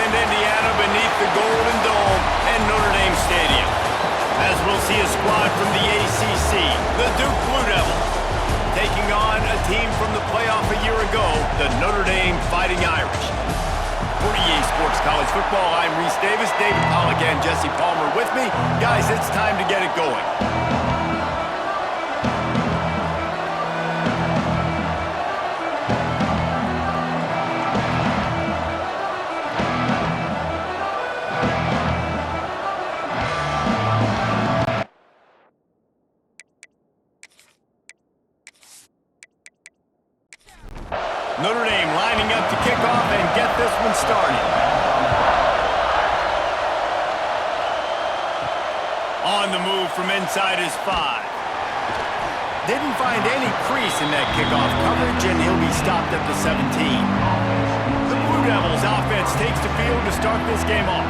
Bend, Indiana, beneath the Golden Dome and Notre Dame Stadium. As we'll see a squad from the ACC, the Duke Blue Devils, taking on a team from the playoff a year ago, the Notre Dame Fighting Irish. For EA Sports College Football, I'm Reese Davis, David Pollack, and Jesse Palmer with me. Guys, it's time to get it going. Notre Dame lining up to kick off and get this one started. On the move from inside his 5. Didn't find any crease in that kickoff coverage, and he'll be stopped at the 17. The Blue Devils offense takes the field to start this game off.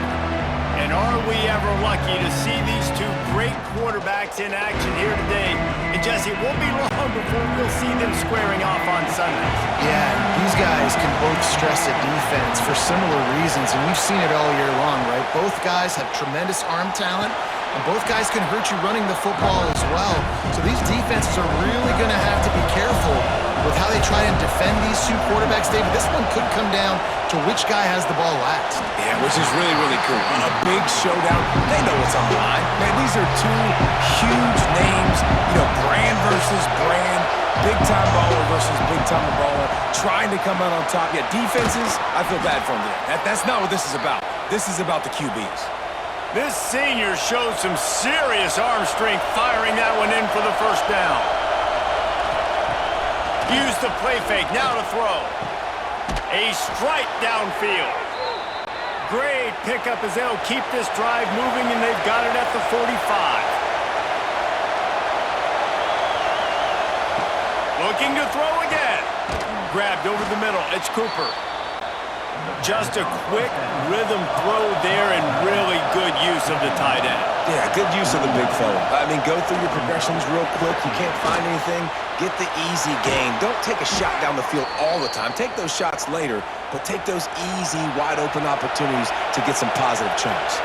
And are we ever lucky to see these two great quarterbacks in action here today? And Jesse, it won't be long before we'll see them squaring off on Sundays. Yeah, these guys can both stress a defense for similar reasons, and we've seen it all year long, right? Both guys have tremendous arm talent, and both guys can hurt you running the football as well. So these defenses are really going to have to be careful with how they try and defend these two quarterbacks. David, this one could come down to which guy has the ball last. Yeah, which is really, really cool. On a big showdown, they know what's on the line. Man, these are two huge names, brand versus brand, big-time baller versus big-time baller, trying to come out on top. Yeah, defenses, I feel bad for them there. That's not what this is about. This is about the QBs. This senior showed some serious arm strength firing that one in for the first down. Use the play fake, now to throw. A strike downfield. Great pickup as they'll keep this drive moving, and they've got it at the 45. Looking to throw again. Grabbed over the middle, it's Cooper. Just a quick rhythm throw there and really good use of the tight end. Yeah, good use of the big fella. I mean, go through your progressions real quick. You can't find anything. Get the easy gain. Don't take a shot down the field all the time. Take those shots later, but take those easy, wide-open opportunities to get some positive chunks.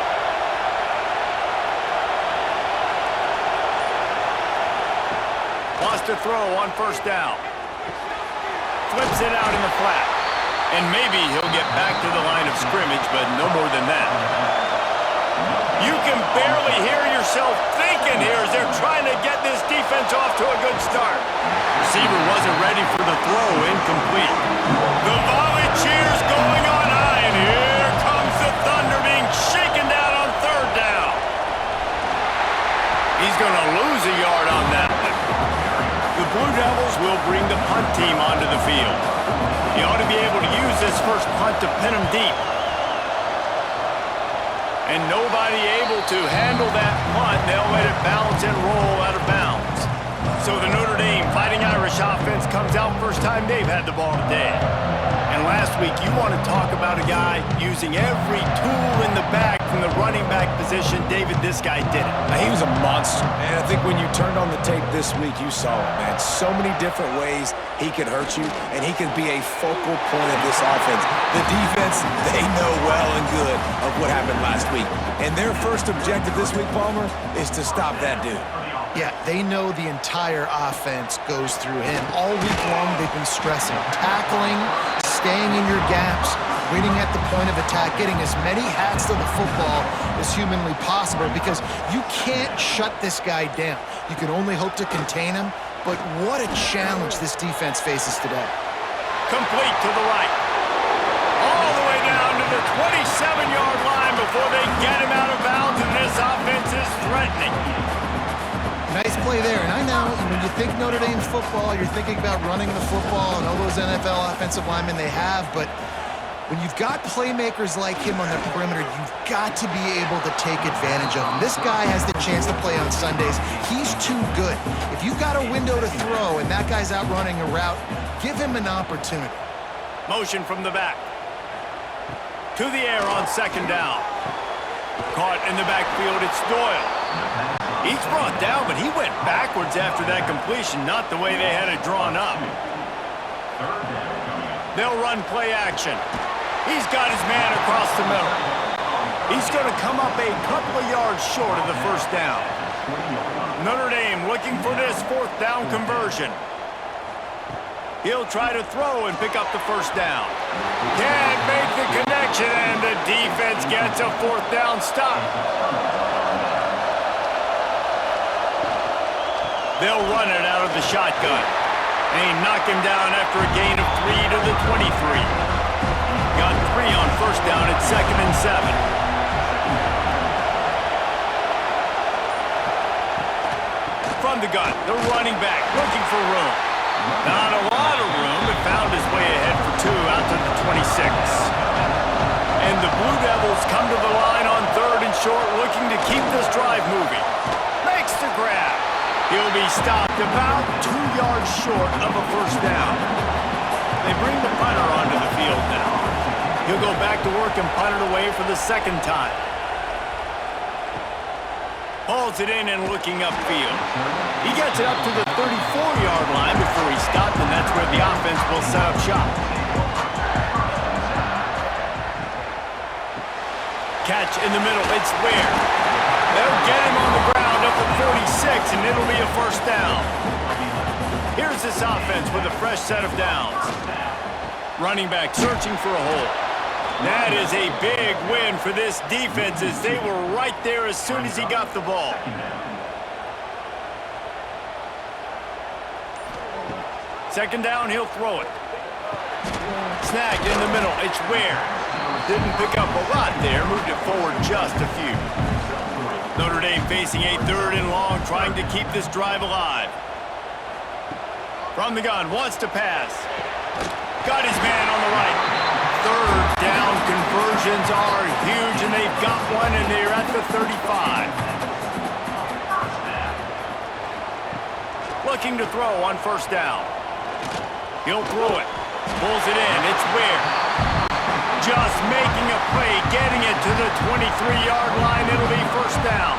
Lost a throw on first down. Flips it out in the flat. And maybe he'll get back to the line of scrimmage, but no more than that. You can barely hear yourself thinking here as they're trying to get this defense off to a good start. Receiver wasn't ready for the throw, incomplete. The volley cheers going on high, and here comes the Thunder being shaken down on third down. He's going to lose a yard on that one. The Blue Devils will bring the punt team onto the field. He ought to be able to use this first punt to pin him deep. And nobody able to handle that punt. They'll let it bounce and roll out of bounds. So the Notre Dame Fighting Irish offense comes out first time they've had the ball today. And last week, you want to talk about a guy using every tool in the bag from the running back position. David, this guy did it. He was a monster, man. I think when you turned on the tape this week, you saw it, man. So many different ways he could hurt you, and he can be a focal point of this offense. The defense, they know well and good of what happened last week. And their first objective this week, Palmer, is to stop that dude. Yeah, they know the entire offense goes through him. All week long, they've been stressing tackling, staying in your gaps, winning at the point of attack, getting as many hats to the football as humanly possible, because you can't shut this guy down. You can only hope to contain him, but what a challenge this defense faces today. Complete to the right. All the way down to the 27-yard line before they get him out of bounds, and this offense is threatening. Nice play there, and I know when you think Notre Dame football, you're thinking about running the football and all those NFL offensive linemen they have, but when you've got playmakers like him on the perimeter, you've got to be able to take advantage of him. This guy has the chance to play on Sundays. He's too good. If you've got a window to throw and that guy's out running a route, give him an opportunity. Motion from the back. To the air on second down. Caught in the backfield, it's Doyle. He's brought down, but he went backwards after that completion, not the way they had it drawn up. They'll run play action. He's got his man across the middle. He's going to come up a couple of yards short of the first down. Notre Dame looking for this fourth down conversion. He'll try to throw and pick up the first down. Can't make the connection, and the defense gets a fourth down stop. They'll run it out of the shotgun. They knock him down after a gain of 3 to the 23. Got 3 on first down at 2nd and 7. From the gun, the running back looking for room. Not a lot of room, but found his way ahead for 2 out to the 26. And the Blue Devils come to the line on 3rd and short, looking to keep this drive moving. Makes the grab. He'll be stopped about 2 yards short of a first down. They bring the punter onto the field now. He'll go back to work and punt it away for the second time. Hauls it in and looking upfield. He gets it up to the 34-yard line before he stopped, and that's where the offense will set up shop. Catch in the middle, it's Ware. They'll get him on the ground up at 46, and it'll be a first down. Here's this offense with a fresh set of downs. Running back searching for a hole. That is a big win for this defense, as they were right there as soon as he got the ball. Second down, he'll throw it. Snagged in the middle, it's Ware. Didn't pick up a lot there, moved it forward just a few. Notre Dame facing a 3rd and long, trying to keep this drive alive. From the gun, wants to pass. Got his man on the right. 3rd down conversions are huge, and they've got one, and they're at the 35. Looking to throw on first down. He'll throw it. Pulls it in. It's Ware. Just making a play, getting it to the 23-yard line. It'll be first down.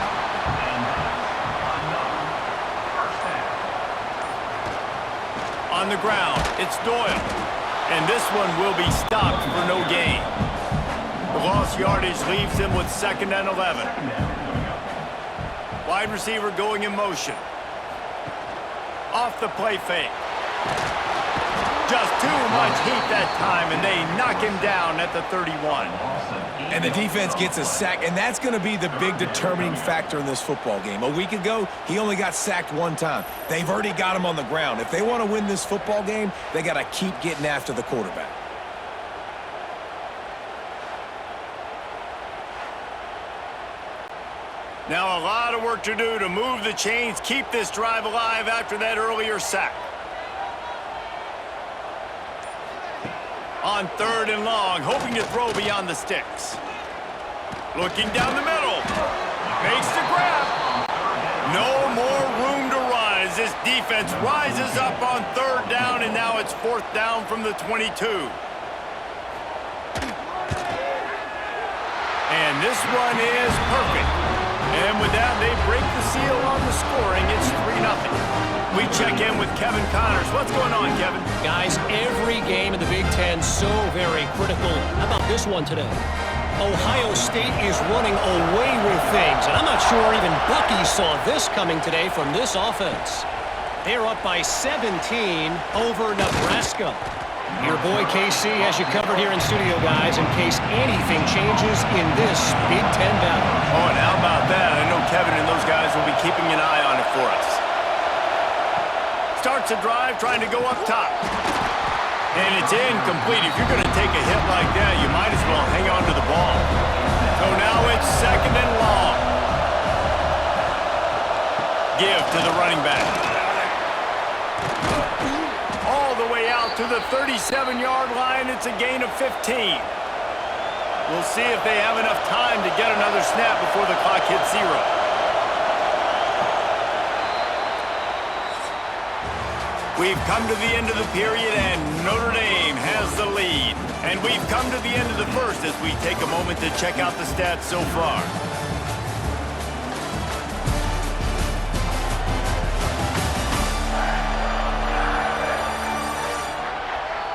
On the ground, it's Doyle. And this one will be stopped for no gain. The lost yardage leaves him with 2nd and 11. Wide receiver going in motion. Off the play fake. Just too much heat that time, and they knock him down at the 31. And the defense gets a sack, and that's going to be the big determining factor in this football game. A week ago, he only got sacked 1 time. They've already got him on the ground. If they want to win this football game, they got to keep getting after the quarterback. Now a lot of work to do to move the chains, keep this drive alive after that earlier sack. On 3rd and long, hoping to throw beyond the sticks. Looking down the middle. Makes the grab. No more room to rise. This defense rises up on 3rd down, and now it's 4th down from the 22. And this one is perfect. And with that, they break the seal on the scoring. It's 3-0. We check in with Kevin Connors. What's going on, Kevin? Guys, every game in the Big Ten so very critical. How about this one today? Ohio State is running away with things, and I'm not sure even Bucky saw this coming today from this offense. They're up by 17 over Nebraska. Your boy KC has you covered here in studio, guys, in case anything changes in this Big Ten battle. Oh, and how about that? I know Kevin and those guys will be keeping an eye on it for us. Starts a drive trying to go up top. And it's incomplete. If you're going to take a hit like that, you might as well hang on to the ball. So now it's 2nd and long. Give to the running back. All the way out to the 37-yard line. It's a gain of 15. We'll see if they have enough time to get another snap before the clock hits 0. We've come to the end of the period, and Notre Dame has the lead. And we've come to the end of the first as we take a moment to check out the stats so far.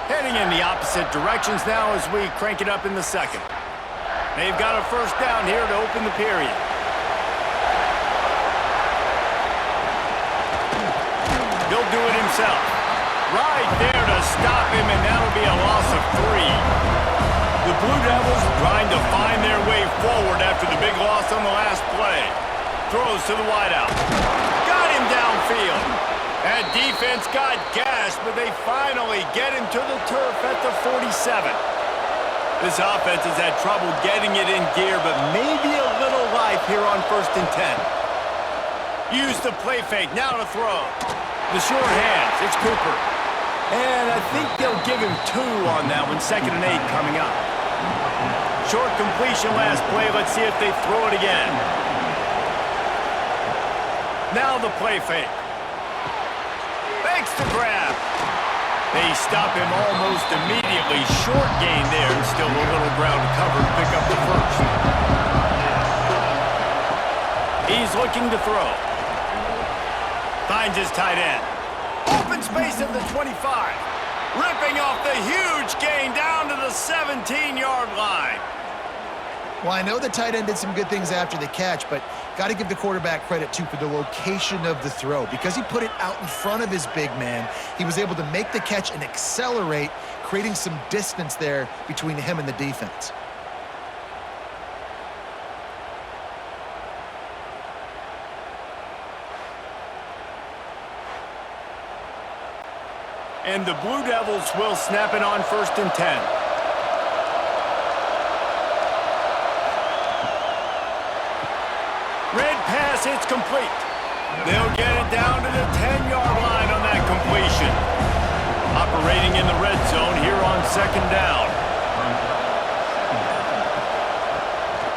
Heading into the opposite directions now as we crank it up in the second. They've got a first down here to open the period. He'll do it himself. Right there to stop him, and that'll be a loss of 3. The Blue Devils trying to find their way forward after the big loss on the last play. Throws to the wideout. Got him downfield. That defense got gashed, but they finally get him to the turf at the 47. This offense has had trouble getting it in gear, but maybe a little life here on 1st and 10. Use the play fake, now to throw. The short hands, it's Cooper. And I think they'll give him 2 on that one, 2nd and 8 coming up. Short completion last play, let's see if they throw it again. Now the play fake. Fakes the grab. They stop him almost immediately. Short gain there, and still a little ground to cover to pick up the first. He's looking to throw. Finds his tight end. Open space at the 25. Ripping off the huge gain down to the 17-yard line. Well, I know the tight end did some good things after the catch, but got to give the quarterback credit, too, for the location of the throw. Because he put it out in front of his big man, he was able to make the catch and accelerate, creating some distance there between him and the defense. And the Blue Devils will snap it on 1st and 10. Red pass, it's complete. They'll get it down to the 10-yard line on that completion. Operating in the red zone here on 2nd down.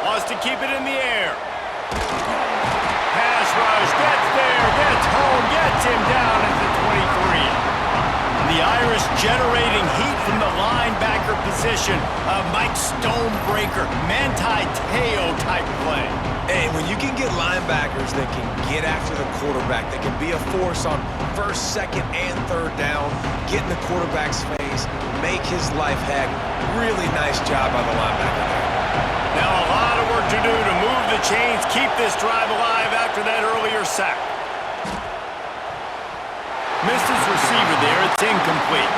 Wants to keep it in the air. Pass rush, gets there, gets home, gets him down at the 23. The Irish generating heat from the linebacker position. A Mike Stonebreaker, Manti Te'o type play. And when you can get linebackers that can get after the quarterback, that can be a force on 1st, 2nd, and 3rd down, get in the quarterback's face, make his life heck. Really nice job by the linebacker there. Now a lot of work to do to move the chains, keep this drive alive after that earlier sack. Missed his receiver there, it's incomplete.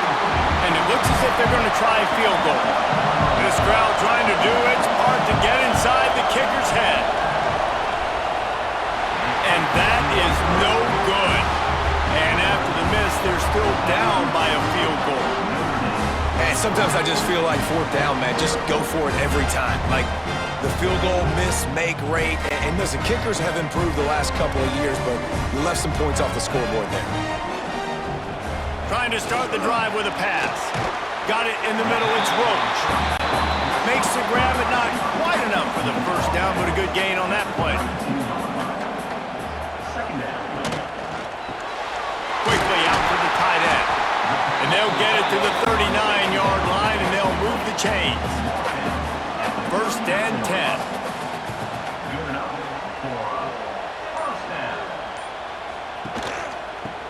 And it looks as if they're going to try a field goal. This crowd trying to do its part to get inside the kicker's head. And that is no good. And after the miss, they're still down by a field goal. And sometimes I just feel like 4th down, man, just go for it every time. Like the field goal miss, make rate. And listen, kickers have improved the last couple of years, but you left some points off the scoreboard there. Trying to start the drive with a pass. Got it in the middle, it's Roach. Makes the grab, but not quite enough for the first down, but a good gain on that play. Quickly out to the tight end. And they'll get it to the 39-yard line, and they'll move the chains. 1st and 10.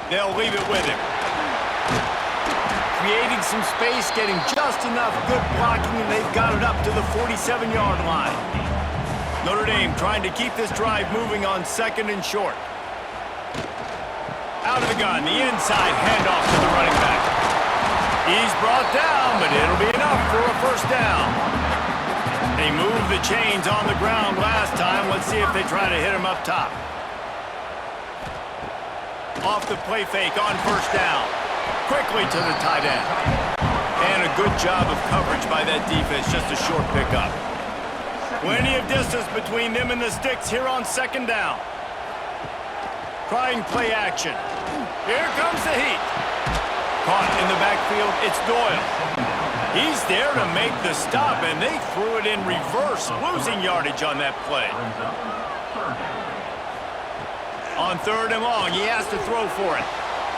They'll leave it with him. Creating some space, getting just enough good blocking, and they've got it up to the 47-yard line. Notre Dame trying to keep this drive moving on 2nd and short. Out of the gun, the inside handoff to the running back. He's brought down, but it'll be enough for a first down. They moved the chains on the ground last time. Let's see if they try to hit him up top. Off the play fake on 1st down. Quickly to the tight end. And a good job of coverage by that defense, just a short pickup. Plenty of distance between them and the sticks here on 2nd down. Trying play action. Here comes the heat. Caught in the backfield, it's Doyle. He's there to make the stop, and they threw it in reverse, losing yardage on that play. On 3rd and long, he has to throw for it.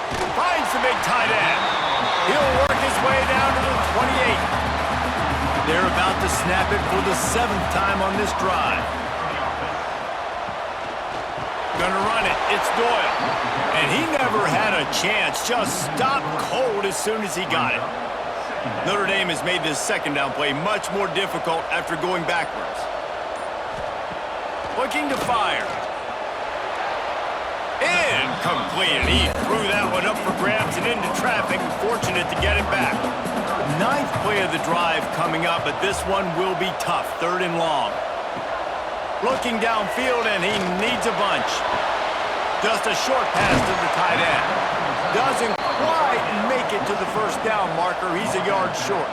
Finds the big tight end. He'll work his way down to the 28. They're about to snap it for the 7th time on this drive. Gonna run it. It's Doyle. And he never had a chance. Just stopped cold as soon as he got it. Notre Dame has made this second down play much more difficult after going backwards. Looking to fire. Incomplete. He threw that one up for grabs and into traffic. Fortunate to get it back. Ninth play of the drive coming up, but this one will be tough. 3rd and long. Looking downfield, and he needs a bunch. Just a short pass to the tight end. Doesn't quite make it to the first down marker. He's a yard short.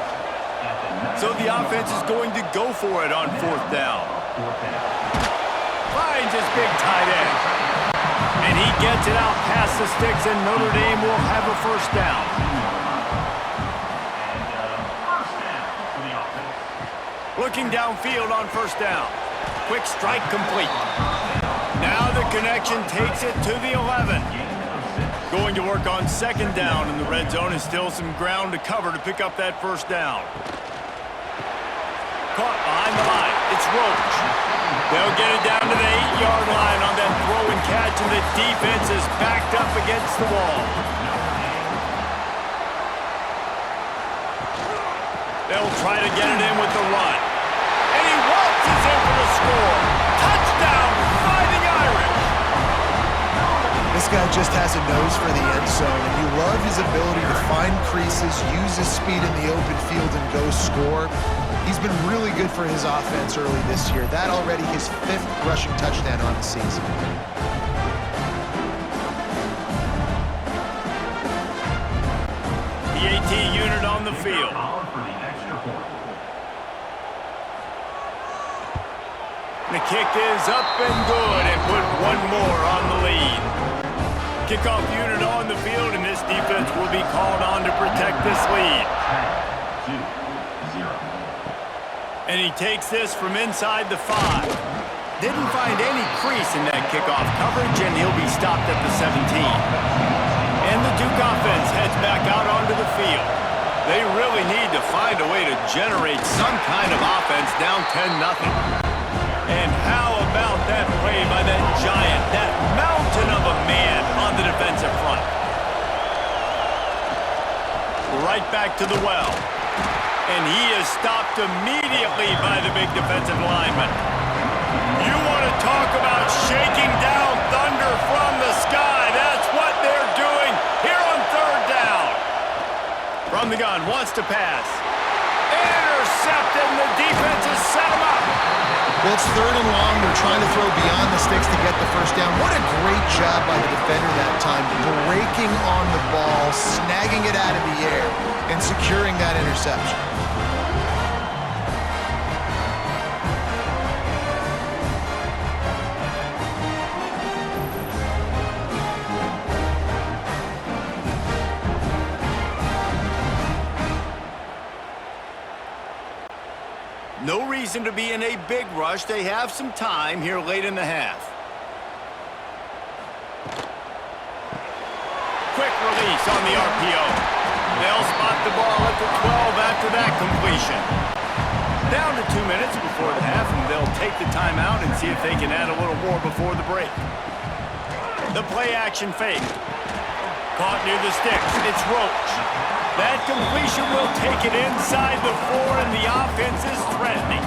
So the offense is going to go for it on 4th down. Finds his big tight end. And he gets it out past the sticks, and Notre Dame will have a first down. Looking downfield on 1st down. Quick strike complete. Now the connection takes it to the 11. Going to work on 2nd down in the red zone, and still some ground to cover to pick up that first down. Caught behind the line. It's Roach. They'll get it down to the 8-yard line on that throw and catch, and the defense is backed up against the wall. They'll try to get it in with the run. And he waltzes in for the score. Touchdown, Fighting Irish! This guy just has a nose for the end zone, and you love his ability to find creases, use his speed in the open field, and go score. He's been really good for his offense early this year. That already his 5th rushing touchdown on the season. The AT unit on the field. The kick is up and good, and put one more on the lead. Kickoff unit on the field, and this defense will be called on to protect this lead. And he takes this from inside the 5. Didn't find any crease in that kickoff coverage, and he'll be stopped at the 17. And the Duke offense heads back out onto the field. They really need to find a way to generate some kind of offense down 10-0. And how about that play by that giant, that mountain of a man on the defensive front? Right back to the well. And he is stopped immediately by the big defensive lineman. You want to talk about shaking down thunder from the sky. That's what they're doing here on 3rd down. From the gun, wants to pass. Intercepted, and the defense has set him up. Well, it's 3rd and long. They're trying to throw beyond the sticks to get the first down. What a great job by the defender that time, breaking on the ball, snagging it out of the air, and securing that interception. No reason to be in a big rush. They have some time here late in the half. Quick release on the RPO. They'll spot the ball at the 12 after that completion. Down to 2 minutes before the half, and they'll take the timeout and see if they can add a little more before the break. The play action fake. Caught near the sticks. It's Roach. That completion will take it inside the 4, and the offense is threatening.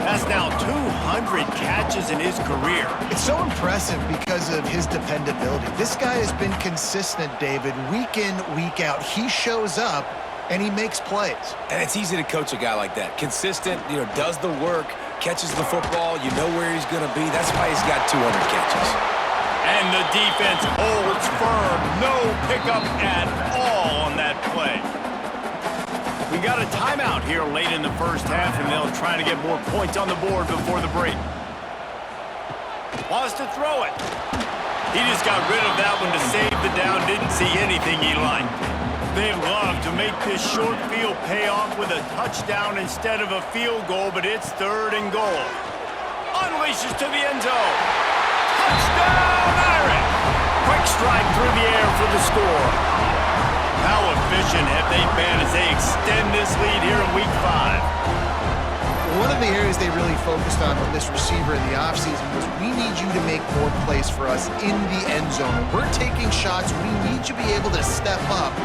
That's now 200 catches in his career. It's so impressive because of his dependability. This guy has been consistent, David, week in, week out. He shows up, and he makes plays. And it's easy to coach a guy like that. Consistent, does the work, catches the football, you know where he's going to be. That's why he's got 200 catches. And the defense holds firm. No pickup at all on that play. We got a timeout here late in the first half, and they'll try to get more points on the board before the break. Wants to throw it. He just got rid of that one to save the down. Didn't see anything he liked. They love to make this short field pay off with a touchdown instead of a field goal, but it's 3rd and goal. Unleashes to the end zone. Touchdown, Irish! Quick strike through the air for the score. How efficient have they been as they extend this lead here in Week 5? One of the areas they really focused on with this receiver in the offseason was, we need you to make more plays for us in the end zone. When we're taking shots, we need you to be able to step up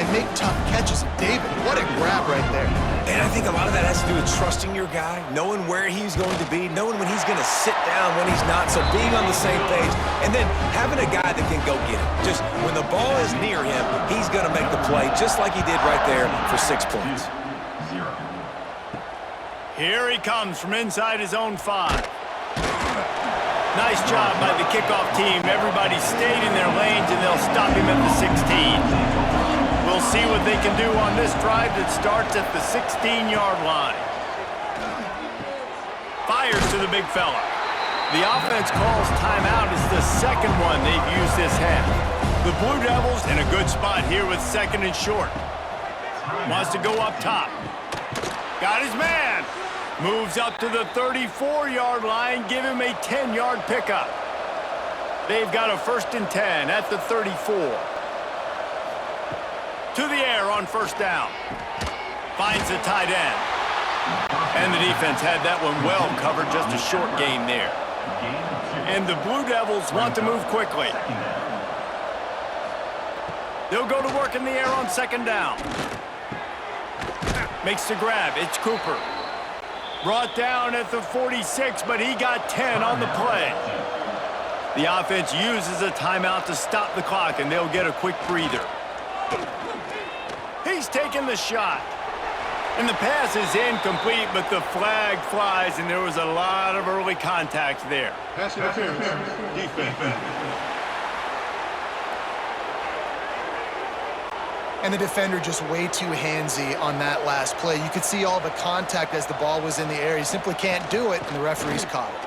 and make tough catches. David, what a grab right there. And I think a lot of that has to do with trusting your guy, knowing where he's going to be, knowing when he's going to sit down, when he's not, so being on the same page, and then having a guy that can go get it. Just when the ball is near him, he's going to make the play, just like he did right there for 6 points. Here he comes from inside his own 5. Nice job by the kickoff team. Everybody stayed in their lanes, and they'll stop him at the 16. We'll see what they can do on this drive that starts at the 16-yard line. Fires to the big fella. The offense calls timeout. It's the second one they've used this half. The Blue Devils in a good spot here with 2nd and short. Wants to go up top. Got his man. Moves up to the 34-yard line. Give him a 10-yard pickup. They've got a 1st and 10 at the 34. To the air on 1st down. Finds the tight end. And the defense had that one well covered. Just a short gain there. And the Blue Devils want to move quickly. They'll go to work in the air on 2nd down. Makes the grab. It's Cooper. Brought down at the 46, but he got 10 on the play. The offense uses a timeout to stop the clock, and they'll get a quick breather. He's taking the shot. And the pass is incomplete, but the flag flies, and there was a lot of early contact there. Pass interference. Defense. And the defender just way too handsy on that last play. You could see all the contact as the ball was in the air. He simply can't do it, and the referees caught it.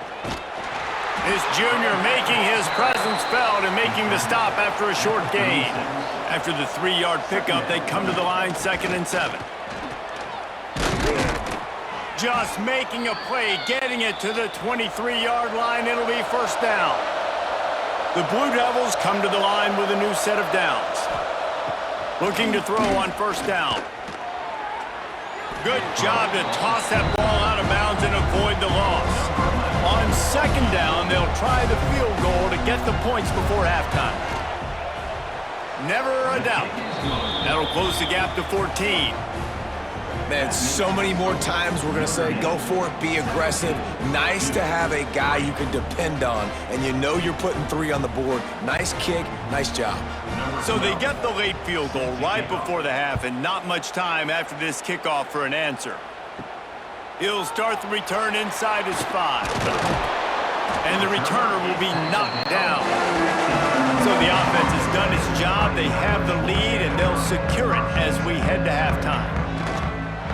This junior making his presence felt and making the stop after a short gain. After the 3-yard pickup, they come to the line 2nd and 7. Just making a play, getting it to the 23-yard line. It'll be 1st down. The Blue Devils come to the line with a new set of downs. Looking to throw on 1st down. Good job to toss that ball out of bounds and avoid the loss. On 2nd down, they'll try the field goal to get the points before halftime. Never a doubt. That'll close the gap to 14. Man, so many more times we're going to say, go for it, be aggressive. Nice to have a guy you can depend on, and you know you're putting 3 on the board. Nice kick, nice job. So they get the late field goal right before the half, and not much time after this kickoff for an answer. He'll start the return inside his 5. And the returner will be knocked down. So the offense has done its job. They have the lead, and they'll secure it as we head to halftime.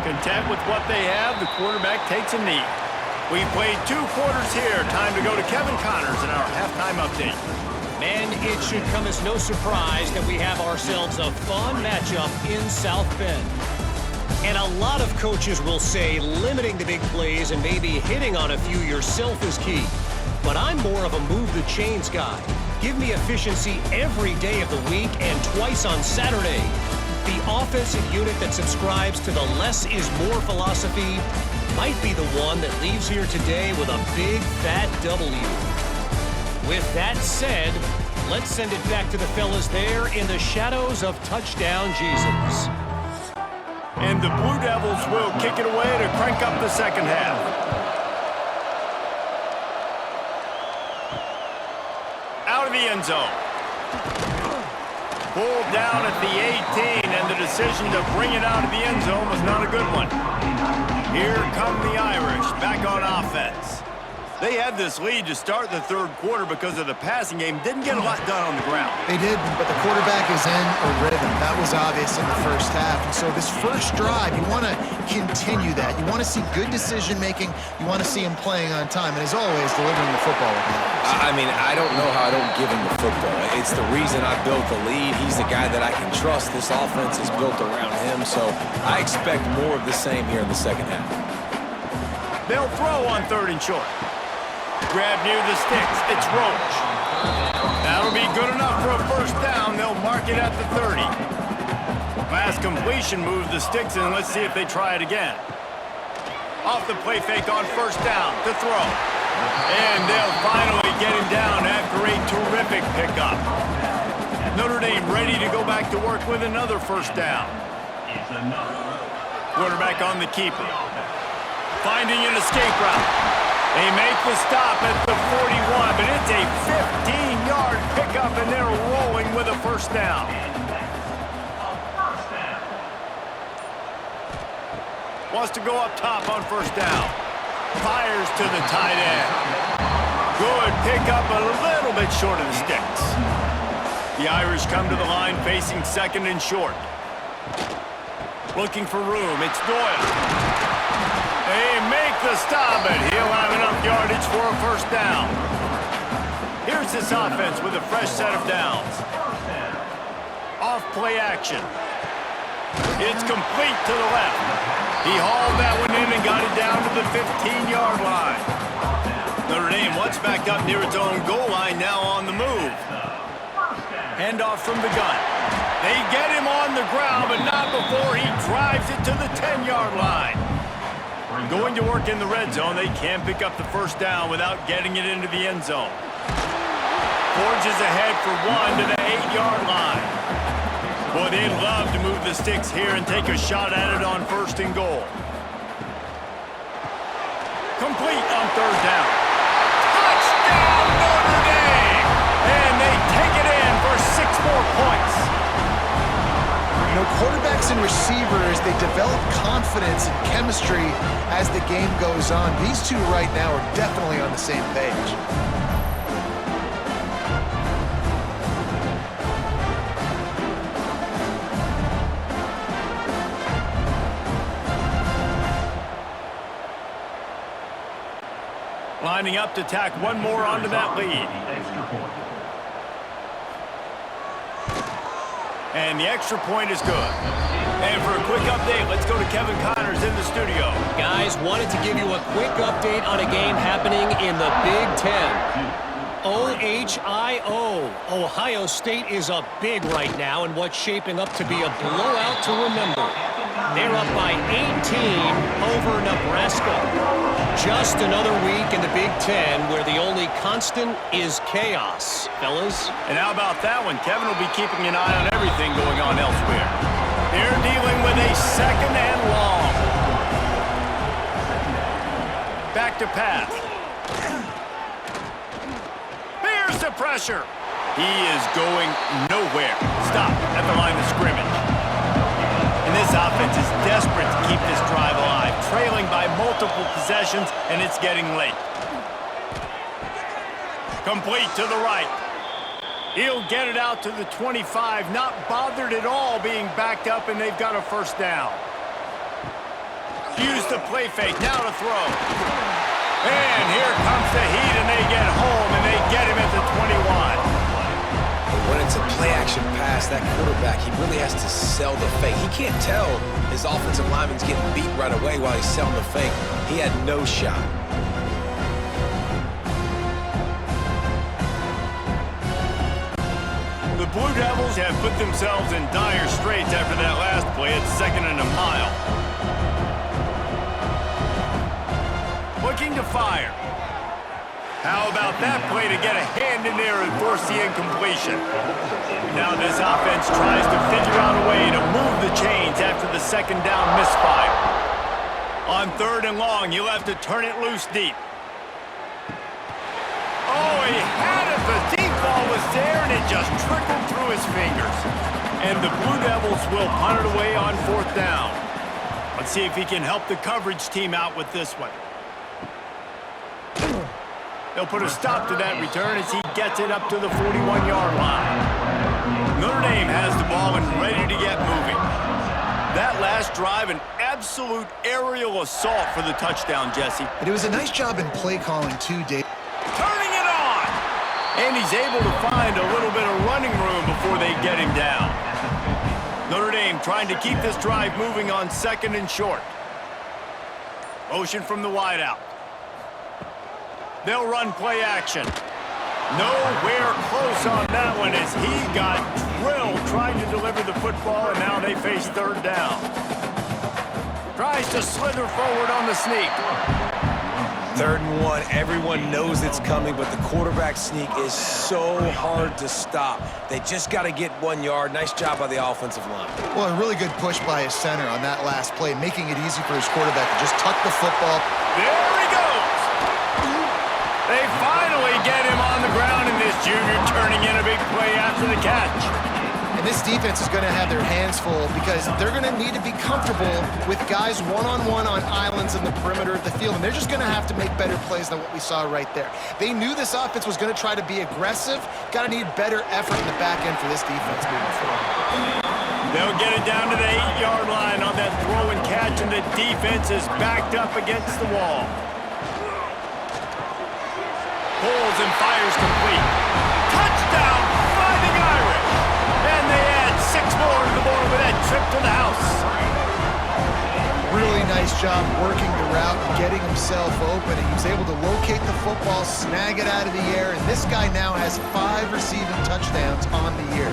Content with what they have, the quarterback takes a knee. We've played 2 quarters here. Time to go to Kevin Connors in our halftime update. Man, it should come as no surprise that we have ourselves a fun matchup in South Bend. And a lot of coaches will say limiting the big plays and maybe hitting on a few yourself is key. But I'm more of a move the chains guy. Give me efficiency every day of the week and twice on Saturday. The offensive unit that subscribes to the less is more philosophy might be the one that leaves here today with a big fat W. With that said, let's send it back to the fellas there in the shadows of touchdown Jesus. And the Blue Devils will kick it away to crank up the second half. Out of the end zone. Pulled down at the 18, and the decision to bring it out of the end zone was not a good one. Here come the Irish back on offense. They had this lead to start the 3rd quarter because of the passing game. Didn't get a lot done on the ground. They did, but the quarterback is in a rhythm. That was obvious in the first half. And so this first drive, you want to continue that. You want to see good decision-making. You want to see him playing on time. And as always, delivering the football. I mean, I don't know how I don't give him the football. It's the reason I built the lead. He's the guy that I can trust. This offense is built around him. So I expect more of the same here in the second half. They'll throw on 3rd and short. Grab near the sticks. It's Roach. That'll be good enough for a 1st down. They'll mark it at the 30. Last completion moves the sticks in. Let's see if they try it again. Off the play fake on 1st down to throw. And they'll finally get him down after a terrific pickup. Notre Dame ready to go back to work with another first down. Quarterback on the keeper. Finding an escape route. They make the stop at the 41, but it's a 15-yard pickup, and they're rolling with a first down. Wants to go up top on first down. Fires to the tight end. Good pickup, a little bit short of the sticks. The Irish come to the line facing second and short. Looking for room, it's Doyle. They make the stop, but he'll have enough yardage for a first down. Here's this offense with a fresh set of downs. Off play action. It's complete to the left. He hauled that one in and got it down to the 15-yard line. Notre Dame once back up near its own goal line, now on the move. Handoff from the gun. They get him on the ground, but not before he drives it to the 10-yard line. Going to work in the red zone, they can pick up the first down without getting it into the end zone. Forges ahead for one to the 8-yard line. Boy, they'd love to move the sticks here and take a shot at it on first and goal. Complete on third down. Touchdown, Notre Dame! And they take it in for 6 more points. You know, quarterbacks and receivers, they develop confidence and chemistry as the game goes on. These two right now are definitely on the same page. Lining up to tack one more onto that lead. And the extra point is good. And for a quick update, let's go to Kevin Connors in the studio. Guys, wanted to give you a quick update on a game happening in the Big Ten. OHIO. Ohio State is up big right now in what's shaping up to be a blowout to remember. They're up by 18 over Nebraska. Just another week in the Big Ten where the only constant is chaos, fellas. And how about that one? Kevin will be keeping an eye on everything going on elsewhere. They're dealing with a second and long. Back to pass. Here's the pressure. He is going nowhere. Stop at the line of scrimmage. And this offense is desperate to keep this drive alive, trailing by multiple possessions, and it's getting late. Complete to the right. He'll get it out to the 25, not bothered at all being backed up, and they've got a first down. Use the play fake, now to throw. And here comes the heat, and they get home, and they get him at the 21. When it's a play-action pass, that quarterback, he really has to sell the fake. He can't tell his offensive lineman's getting beat right away while he's selling the fake. He had no shot. The Blue Devils have put themselves in dire straits after that last play at 2nd and a mile. Looking to fire. How about that play to get a hand in there and force the incompletion? Now this offense tries to figure out a way to move the chains after the second down misfire. On 3rd and long, he'll have to turn it loose deep. Oh, he had it. The deep ball was there, and it just trickled through his fingers. And the Blue Devils will punt it away on 4th down. Let's see if he can help the coverage team out with this one. They'll put a stop to that return as he gets it up to the 41-yard line. Notre Dame has the ball and ready to get moving. That last drive, an absolute aerial assault for the touchdown, Jesse. But it was a nice job in play calling too, Dave. Turning it on! And he's able to find a little bit of running room before they get him down. Notre Dame trying to keep this drive moving on 2nd and short. Motion from the wideout. They'll run play action. Nowhere close on that one as he got drilled trying to deliver the football, and now they face 3rd down. Tries to slither forward on the sneak. 3rd and 1, everyone knows it's coming, but the quarterback sneak is so hard to stop. They just got to get 1 yard. Nice job by the offensive line. Well, a really good push by his center on that last play, making it easy for his quarterback to just tuck the football. There he goes. They finally get him on the ground, and this junior turning in a big play after the catch. And this defense is going to have their hands full because they're going to need to be comfortable with guys one-on-one on islands in the perimeter of the field, and they're just going to have to make better plays than what we saw right there. They knew this offense was going to try to be aggressive. Got to need better effort in the back end for this defense moving forward. They'll get it down to the 8-yard line on that throw and catch, and the defense is backed up against the wall. Pulls and fires complete. Touchdown, Fighting Irish! And they add 6 more to the board with that trip to the house. Really nice job working the route and getting himself open. And he was able to locate the football, snag it out of the air, and this guy now has 5 receiving touchdowns on the year.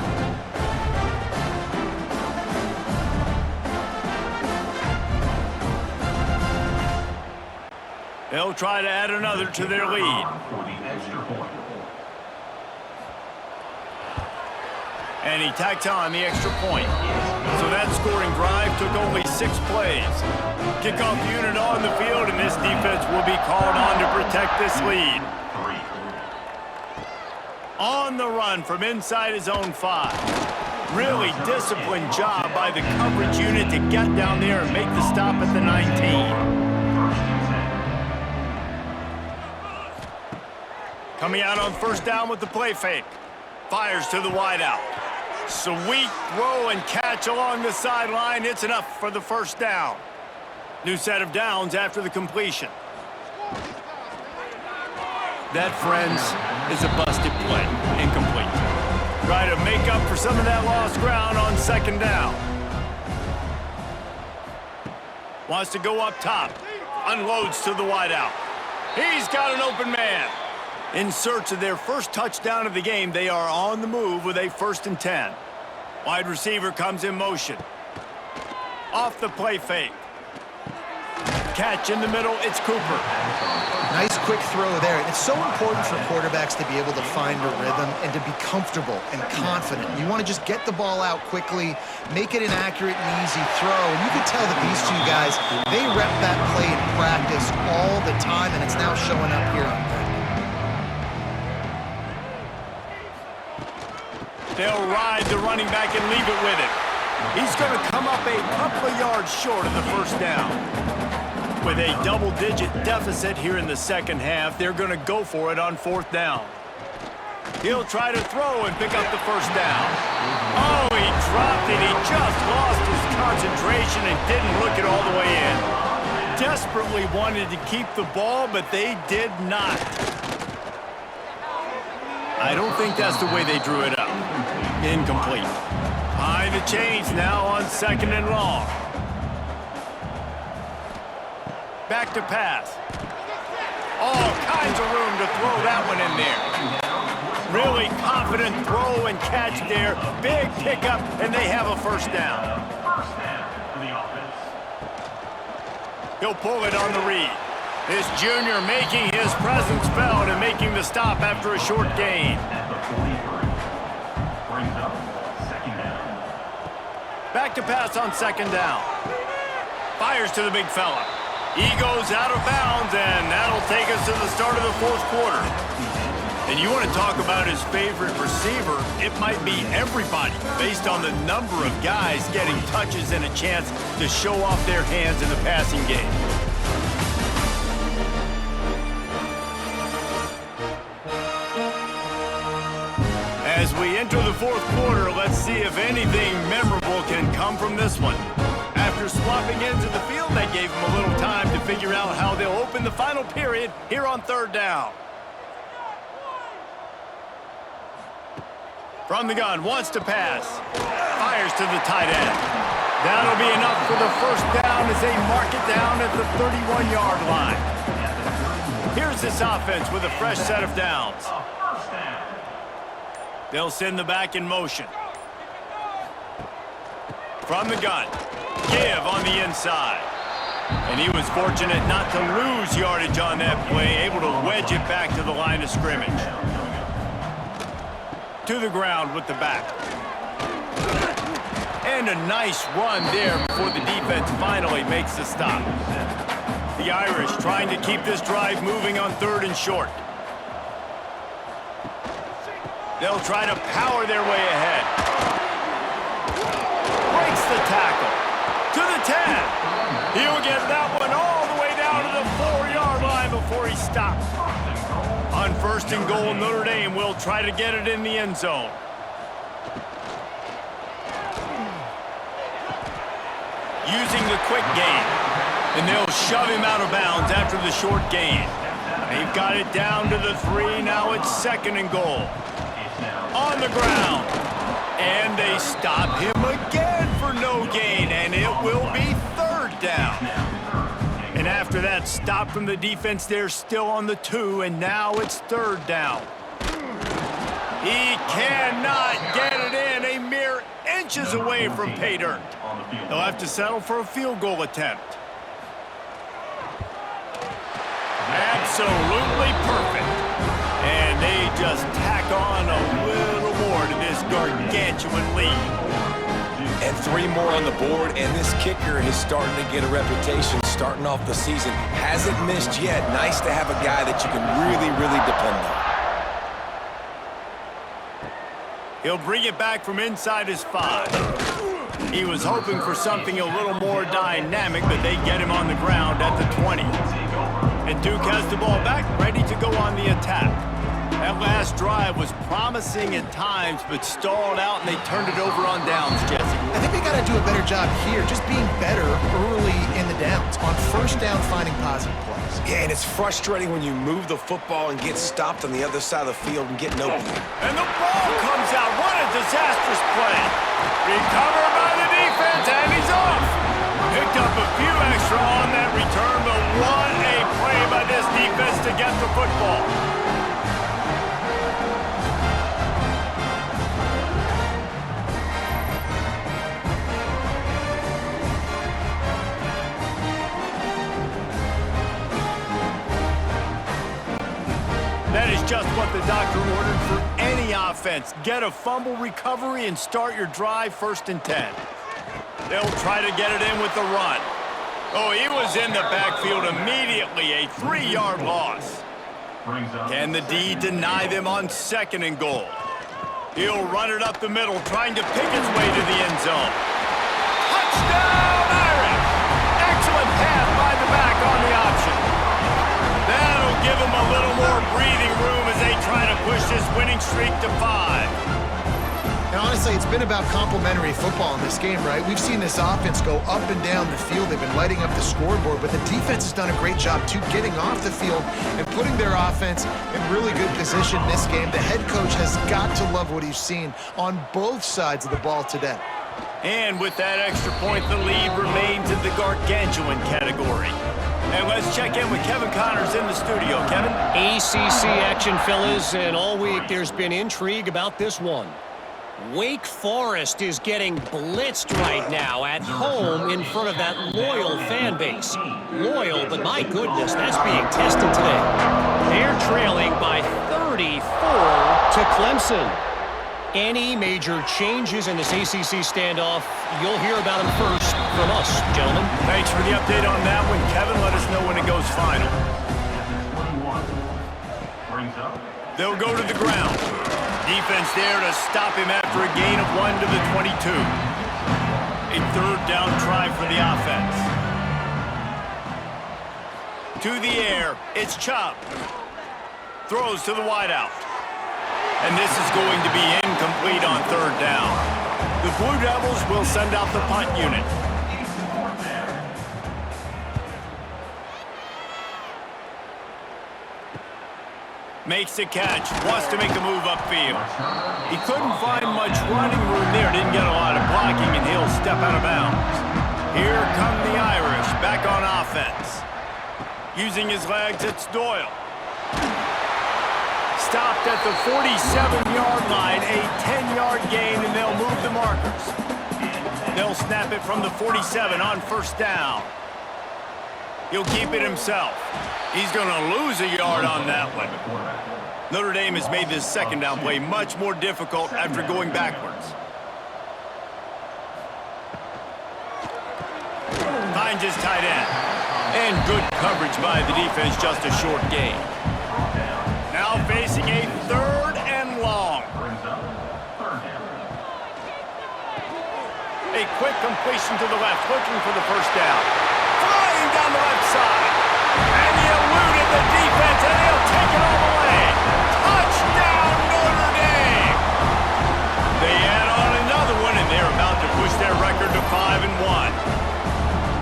They'll try to add another to their lead. And he tacked on the extra point. So that scoring drive took only 6 plays. Kickoff unit on the field, and this defense will be called on to protect this lead. On the run from inside his own 5. Really disciplined job by the coverage unit to get down there and make the stop at the 19. Coming out on 1st down with the play fake. Fires to the wideout. Sweet throw and catch along the sideline. It's enough for the 1st down. New set of downs after the completion. That, friends, is a busted play. Incomplete. Try to make up for some of that lost ground on 2nd down. Wants to go up top. Unloads to the wideout. He's got an open man. In search of their first touchdown of the game, they are on the move with a 1st and 10. Wide receiver comes in motion. Off the play fake. Catch in the middle, it's Cooper. Nice quick throw there. It's so important for quarterbacks to be able to find a rhythm and to be comfortable and confident. You want to just get the ball out quickly, make it an accurate and easy throw. And you can tell that these 2 guys, they rep that play in practice all the time, and it's now showing up here on Thursday. They'll ride the running back and leave it with him. He's going to come up a couple of yards short of the 1st down. With a double-digit deficit here in the 2nd half, they're going to go for it on 4th down. He'll try to throw and pick up the 1st down. Oh, he dropped it. He just lost his concentration and didn't look it all the way in. Desperately wanted to keep the ball, but they did not. I don't think that's the way they drew it up. Incomplete. Behind the chains now on 2nd and long. Back to pass. All kinds of room to throw that one in there. Really confident throw and catch there. Big pickup, and they have a 1st down. He'll pull it on the read. This junior making his presence felt and making the stop after a short gain. Back to pass on 2nd down. Fires to the big fella. He goes out of bounds, and that'll take us to the start of the 4th quarter. And you want to talk about his favorite receiver, it might be everybody based on the number of guys getting touches and a chance to show off their hands in the passing game. As we enter the 4th quarter, let's see if anything memorable can come from this one. After swapping into the field, that gave them a little time to figure out how they'll open the final period here on 3rd down. From the gun, wants to pass. Fires to the tight end. That'll be enough for the 1st down as they mark it down at the 31-yard line. Here's this offense with a fresh set of downs. They'll send the back in motion. From the gun. Give on the inside. And he was fortunate not to lose yardage on that play, able to wedge it back to the line of scrimmage. To the ground with the back. And a nice run there before the defense finally makes the stop. The Irish trying to keep this drive moving on 3rd and short. They'll try to power their way ahead. Breaks the tackle. To the 10. He'll get that one all the way down to the 4-yard line before he stops. On 1st and goal, Notre Dame will try to get it in the end zone. Using the quick game. And they'll shove him out of bounds after the short gain. They've got it down to the 3. Now it's 2nd and goal. On the ground. And they stop him again for no gain. And it will be 3rd down. And after that stop from the defense, they're still on the 2. And now it's 3rd down. He cannot get it in. A mere inches away from pay dirt. They'll have to settle for a field goal attempt. Absolutely perfect. And they just tack on a little more to this gargantuan lead. And 3 more on the board, and this kicker is starting to get a reputation starting off the season. Hasn't missed yet. Nice to have a guy that you can really, really depend on. He'll bring it back from inside his 5. He was hoping for something a little more dynamic, but they get him on the ground at the 20. And Duke has the ball back, ready to go on the attack. That last drive was promising at times, but stalled out, and they turned it over on downs, Jesse. I think they got to do a better job here, just being better early in the downs. On 1st down, finding positive plays. Yeah, and it's frustrating when you move the football and get stopped on the other side of the field and get no play. And the ball comes out. What a disastrous play. Recovered by the defense, and he's off. Picked up a few extra on that return, but what a play by this defense to get the football. That is just what the doctor ordered for any offense. Get a fumble recovery and start your drive 1st and 10. They'll try to get it in with the run. Oh, he was in the backfield immediately. A 3-yard loss. Can the D deny them on 2nd and goal? He'll run it up the middle, trying to pick his way to the end zone. Touchdown, Irish! Excellent pass by the back on the option. That'll give them a little more breathing room as they try to push this winning streak to 5. And honestly, it's been about complementary football in this game, right? We've seen this offense go up and down the field. They've been lighting up the scoreboard, but the defense has done a great job, too, getting off the field and putting their offense in really good position in this game. The head coach has got to love what he's seen on both sides of the ball today. And with that extra point, the lead remains in the gargantuan category. And let's check in with Kevin Connors in the studio. Kevin? ACC action, fellas, and all week there's been intrigue about this one. Wake Forest is getting blitzed right now at home in front of that loyal fan base. Loyal, but my goodness, that's being tested today. They're trailing by 34 to Clemson. Any major changes in this ACC standoff, you'll hear about them first from us, gentlemen. Thanks for the update on that one, Kevin. Let us know when it goes final. They'll go to the ground. Defense there to stop him after a gain of 1 to the 22. A 3rd down try for the offense. To the air, it's Chubb. Throws to the wideout. And this is going to be incomplete on 3rd down. The Blue Devils will send out the punt unit. Makes the catch, wants to make a move upfield. He couldn't find much running room there, didn't get a lot of blocking, and he'll step out of bounds. Here come the Irish, back on offense. Using his legs, it's Doyle. Stopped at the 47-yard line, a 10-yard gain, and they'll move the markers. They'll snap it from the 47 on 1st down. He'll keep it himself. He's going to lose a yard on that one. Notre Dame has made this second down play much more difficult after going backwards. Finds his tight end. And good coverage by the defense, just a short gain. Now facing a third and long. A quick completion to the left, looking for the first down. Flying down the left side. And he eluded the defense, and he'll take it all the way. Touchdown, Notre Dame! They add on another one, and they're about to push their record to 5-1.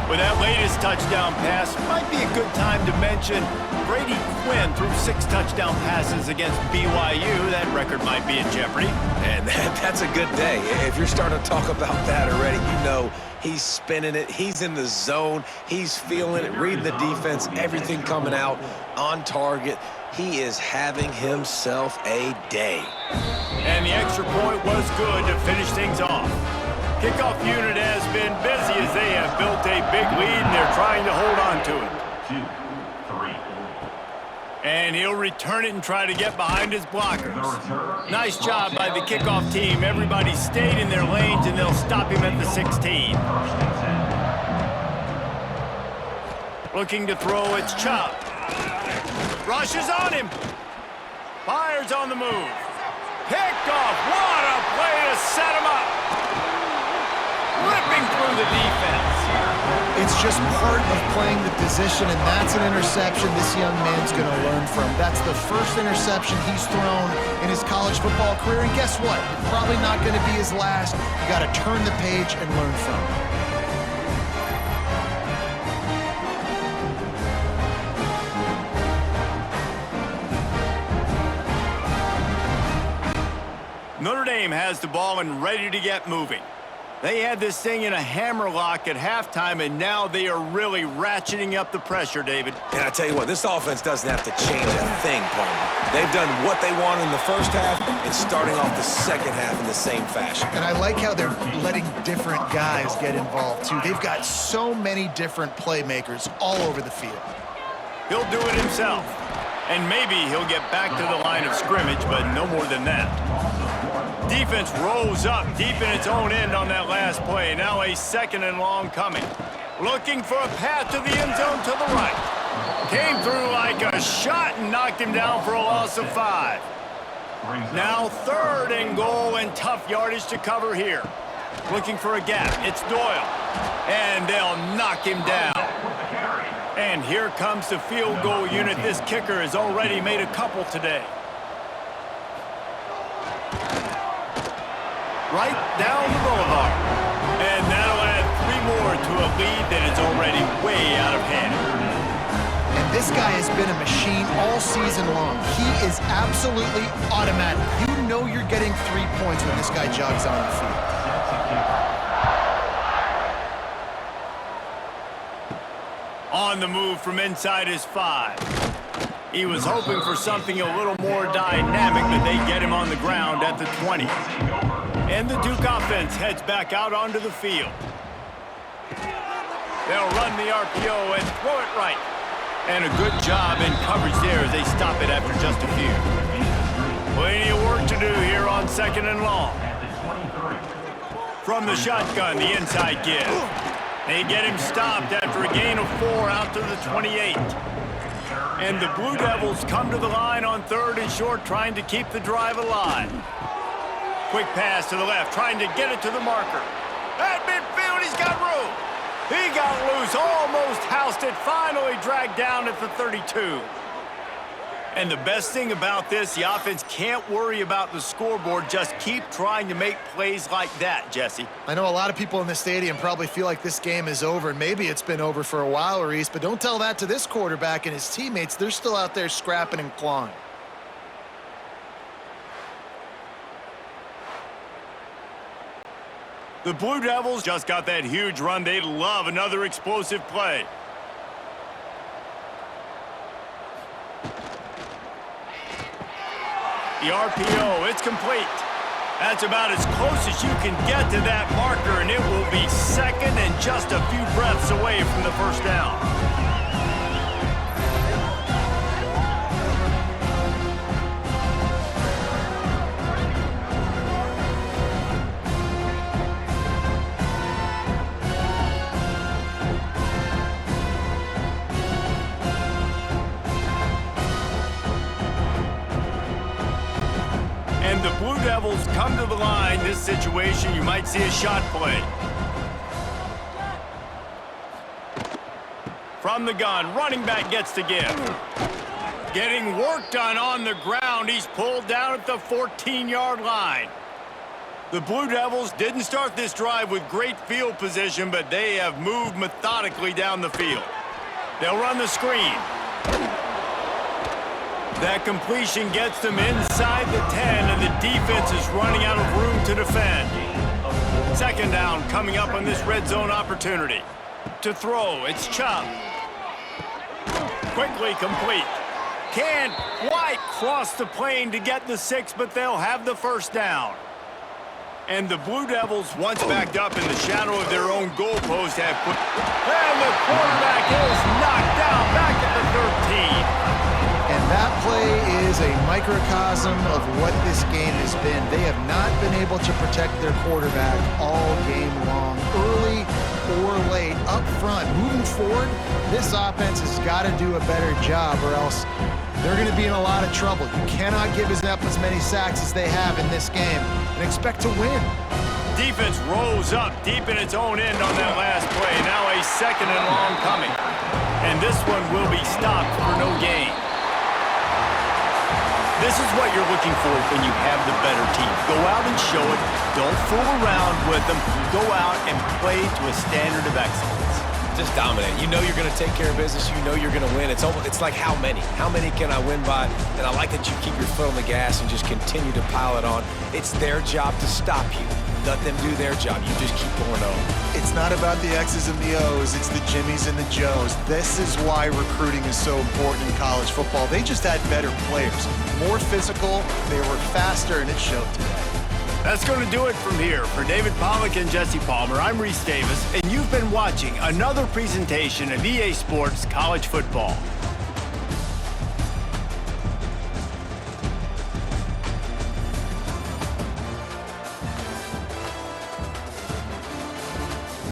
With that latest touchdown pass, might be a good time to mention Brady Quinn threw 6 touchdown passes against BYU. That record might be in jeopardy. And that's a good day. If you're starting to talk about that already, you know he's spinning it. He's in the zone. He's feeling it, reading the defense, everything coming out on target. He is having himself a day. And the extra point was good to finish things off. Kickoff unit has been busy as they have built a big lead, and they're trying to hold on to it. 2, 3. And he'll return it and try to get behind his blockers. Nice job by the kickoff team. Everybody stayed in their lanes, and they'll stop him at the 16. Looking to throw, it's Chubb. Rushes on him. Fires on the move. Picked off. What a play to set him up. Ripping through the defense. It's just part of playing the position, and that's an interception this young man's going to learn from. That's the first interception he's thrown in his college football career, and guess what? It's probably not going to be his last. You got to turn the page and learn from it. Notre Dame has the ball and ready to get moving. They had this thing in a hammerlock at halftime, and now they are really ratcheting up the pressure, David. And I tell you what, this offense doesn't have to change a thing, Palmer. They've done what they want in the first half and starting off the second half in the same fashion. And I like how they're letting different guys get involved, too. They've got so many different playmakers all over the field. He'll do it himself. And maybe he'll get back to the line of scrimmage, but no more than that. Defense rolls up deep in its own end on that last play. Now a 2nd and long coming. Looking for a path to the end zone to the right. Came through like a shot and knocked him down for a loss of 5. Now 3rd and goal and tough yardage to cover here. Looking for a gap. It's Doyle. And they'll knock him down. And here comes the field goal unit. This kicker has already made a couple today. Right down the boulevard. And that'll add 3 more to a lead that is already way out of hand. And this guy has been a machine all season long. He is absolutely automatic. You know you're getting 3 points when this guy jogs on the field. On the move from inside his 5. He was hoping for something a little more dynamic, but they get him on the ground at the 20. And the Duke offense heads back out onto the field. They'll run the RPO and throw it right. And a good job in coverage there as they stop it after just a few. Plenty of work to do here on 2nd and long. From the shotgun, the inside give. They get him stopped after a gain of 4 out to the 28. And the Blue Devils come to the line on 3rd and short, trying to keep the drive alive. Quick pass to the left, trying to get it to the marker. At midfield, he's got room. He got loose, almost housed it, finally dragged down at the 32. And the best thing about this, the offense can't worry about the scoreboard. Just keep trying to make plays like that, Jesse. I know a lot of people in the stadium probably feel like this game is over, and maybe it's been over for a while, Reese, but don't tell that to this quarterback and his teammates. They're still out there scrapping and clawing. The Blue Devils just got that huge run. They love another explosive play. The RPO, it's complete. That's about as close as you can get to that marker, and it will be 2nd and just a few breaths away from the first down. Devils come to the line. This situation, you might see a shot play. From the gun, running back gets to give. Getting work done on the ground. He's pulled down at the 14-yard line. The Blue Devils didn't start this drive with great field position, but they have moved methodically down the field. They'll run the screen. That completion gets them inside the 10, and the defense is running out of room to defend. Second down coming up on this red zone opportunity. To throw, it's Chubb. Quickly complete. Can't quite cross the plane to get the 6, but they'll have the first down. And the Blue Devils, once backed up in the shadow of their own goalpost, have put... And the quarterback is knocked down back at the 13. And that play is a microcosm of what this game has been. They have not been able to protect their quarterback all game long, early or late, up front. Moving forward, this offense has got to do a better job, or else they're going to be in a lot of trouble. You cannot give up as many sacks as they have in this game and expect to win. Defense rolls up deep in its own end on that last play. Now a second and long coming. And this one will be stopped for no gain. This is what you're looking for when you have the better team. Go out and show it. Don't fool around with them. Go out and play to a standard of excellence. Just dominate. You know you're going to take care of business. You know you're going to win. It's like how many? How many can I win by? And I like that you keep your foot on the gas and just continue to pile it on. It's their job to stop you. Let them do their job. You just keep going on. It's not about the X's and the O's. It's the Jimmies and the Joes. This is why recruiting is so important in college football. They just had better players, more physical, they were faster, and it showed today. That's going to do it from here. For David Pollack and Jesse Palmer, I'm Reese Davis, and you've been watching another presentation of EA Sports College Football.